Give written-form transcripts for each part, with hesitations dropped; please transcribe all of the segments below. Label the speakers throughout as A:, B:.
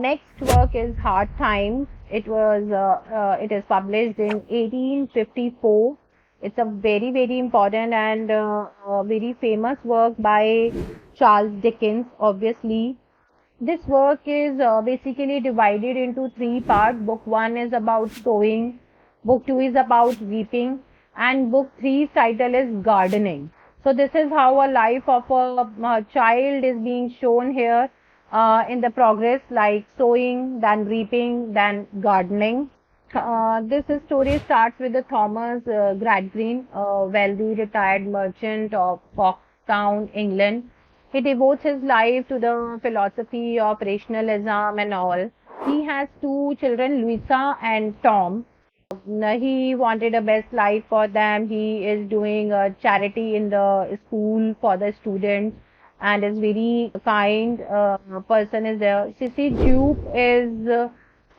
A: Next work is Hard Times. It is published in 1854. It's a very important and very famous work by Charles Dickens, obviously. This work is basically divided into three parts. Book 1 is about sowing, book 2 is about reaping, and book 3's title is gardening. So this is how a life of a child is being shown here in the progress, like sowing, then reaping, then gardening. This story starts with the Thomas Gradgrind, a wealthy retired merchant of Coketown, England. He devotes his life to the philosophy of rationalism and all. He has two children, Louisa and Tom. He wanted a best life for them. He is doing a charity in the school for the students and is very kind person is there. Sissy Jupe is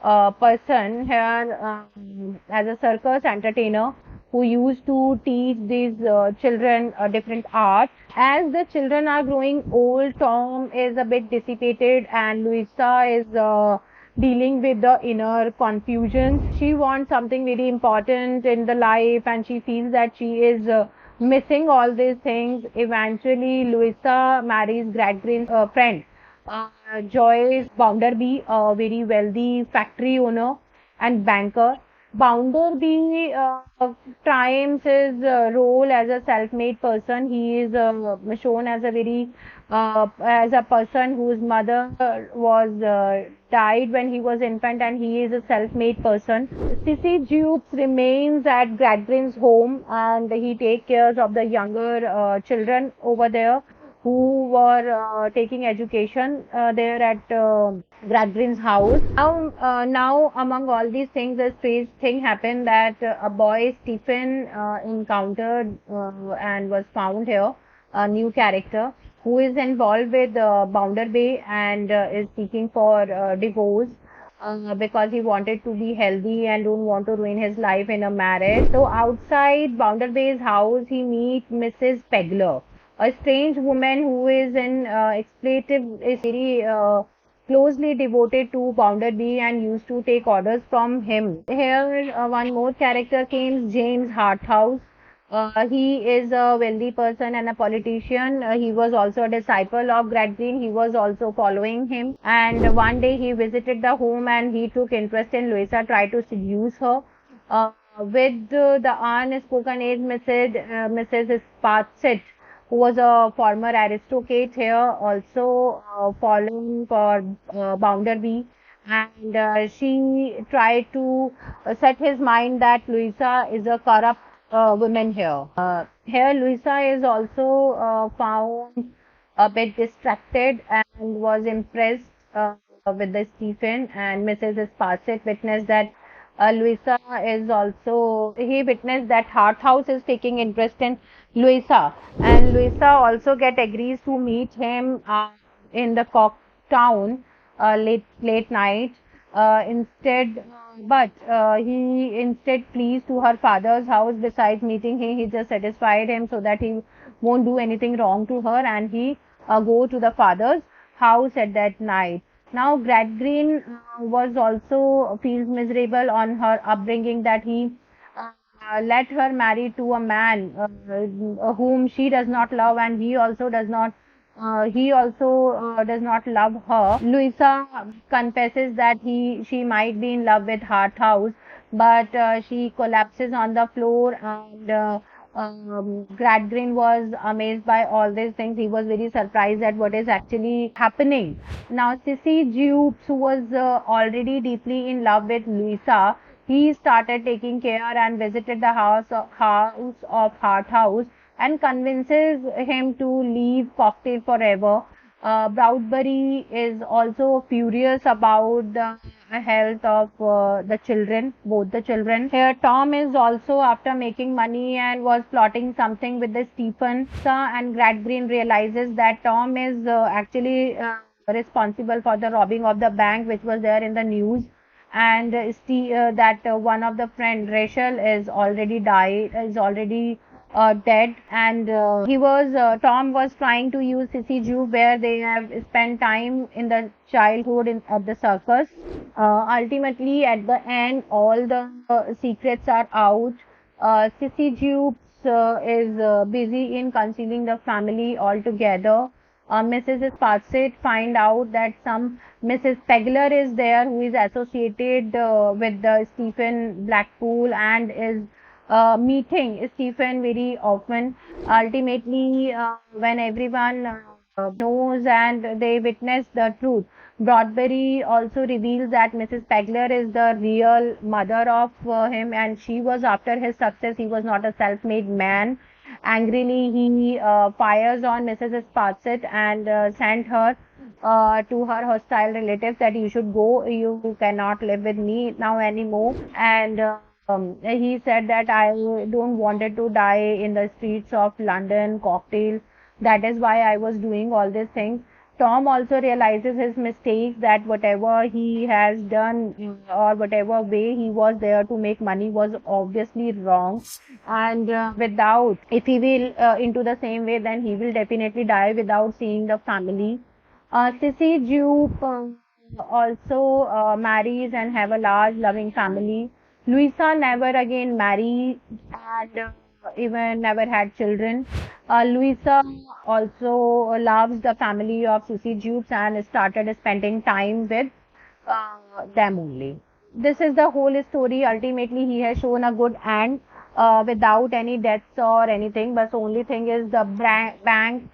A: a person here as a circus entertainer who used to teach these children different arts. As the children are growing old, Tom is a bit dissipated and Louisa is dealing with the inner confusions. She wants something very important in the life and she feels that she is missing all these things. Eventually, Louisa marries Gradgrind's friend, Joyce Bounderby, a very wealthy factory owner and banker. Bounderby triumphs his role as a self-made person. He is shown as a very as a person whose mother was died when he was infant, and he is a self-made person. Sissy Jupe remains at Gradgrind's home, and he takes care of the younger children over there who were taking education there at Gradgrind's house. Now, among all these things, a strange thing happened that a boy, Stephen, encountered and was found here, a new character who is involved with Bounderby and is seeking for divorce. Because he wanted to be healthy and don't want to ruin his life in a marriage. So outside Bounderby's house, he meets Mrs. Pegler, a strange woman who is in expletive, is very closely devoted to Bounderby and used to take orders from him. Here, one more character came, James Harthouse. He is a wealthy person and a politician. He was also a disciple of Gradgrind. He was also following him. And one day he visited the home and he took interest in Louisa, tried to seduce her. With the unspoken age, Mrs. Sparsit, who was a former aristocrat here, also following for Bounderby. And she tried to set his mind that Louisa is a corrupt woman here. Here, Louisa is also found a bit distracted and was impressed with the Stephen, and Mrs. Sparsit witnessed that Louisa is also, he witnessed that Harthouse is taking interest in Louisa, and Louisa also agrees to meet him in the Coketown late night. He instead flees to her father's house. Besides meeting him, he just satisfied him so that he won't do anything wrong to her, and he go to the father's house at that night. Now, Gradgrind was also feels miserable on her upbringing, that he let her marry to a man whom she does not love, and he also does not love her. Louisa confesses that she might be in love with Harthouse, but she collapses on the floor, and Gradgrind was amazed by all these things. He was very surprised at what is actually happening. Now, Sissy Jupe, who was already deeply in love with Louisa, he started taking care and visited the house of Harthouse and convinces him to leave Cocktail forever. Broadbury is also furious about the health of the children, both the children. Here, Tom is also after making money and was plotting something with the Stephen. And Gradgrind realizes that Tom is actually responsible for the robbing of the bank, which was there in the news. And that one of the friend, Rachel, is already died, is already dead, and Tom was trying to use Sissy Jupe, where they have spent time in the childhood at the circus. Ultimately, at the end, all the secrets are out. Sissy Jupe is busy in concealing the family altogether. Mrs. Sparsit find out that some Mrs. Pegler is there, who is associated with the Stephen Blackpool, and is meeting Stephen very often. Ultimately, when everyone knows and they witness the truth, Broadberry also reveals that Mrs. Pegler is the real mother of him, and she was after his success. He was not a self-made man. Angrily, he fires on Mrs. Sparsit and sent her to her hostile relatives that you should go, you cannot live with me now anymore. And he said that I don't wanted to die in the streets of London, cocktails. That is why I was doing all these things. Tom also realizes his mistakes, that whatever he has done or whatever way he was there to make money was obviously wrong. And without, if he will into the same way, then he will definitely die without seeing the family. Sissy Jupe also marries and have a large loving family. Louisa never again married and even never had children. Louisa also loves the family of Sissy Jupes and started spending time with them only. This is the whole story. Ultimately, he has shown a good end without any deaths or anything. But the only thing is the bank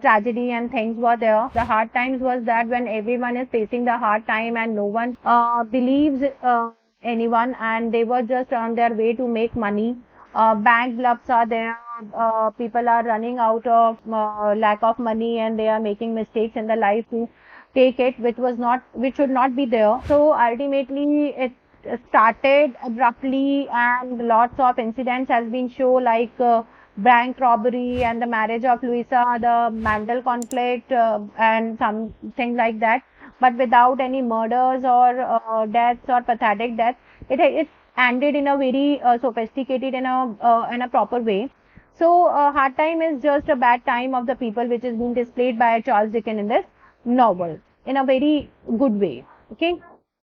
A: tragedy and things were there. The hard times was that when everyone is facing the hard time and no one believes anyone, and they were just on their way to make money. Bank bluffs are there. People are running out of lack of money, and they are making mistakes in the life to take it, which should not be there. So ultimately, it started abruptly, and lots of incidents has been shown, like bank robbery and the marriage of Louisa, the Mandel conflict, and something like that, but without any murders or deaths or pathetic deaths. It ended in a very sophisticated in a proper way. So hard time is just a bad time of the people, which is being displayed by Charles Dickens in this novel in a very good way. Okay.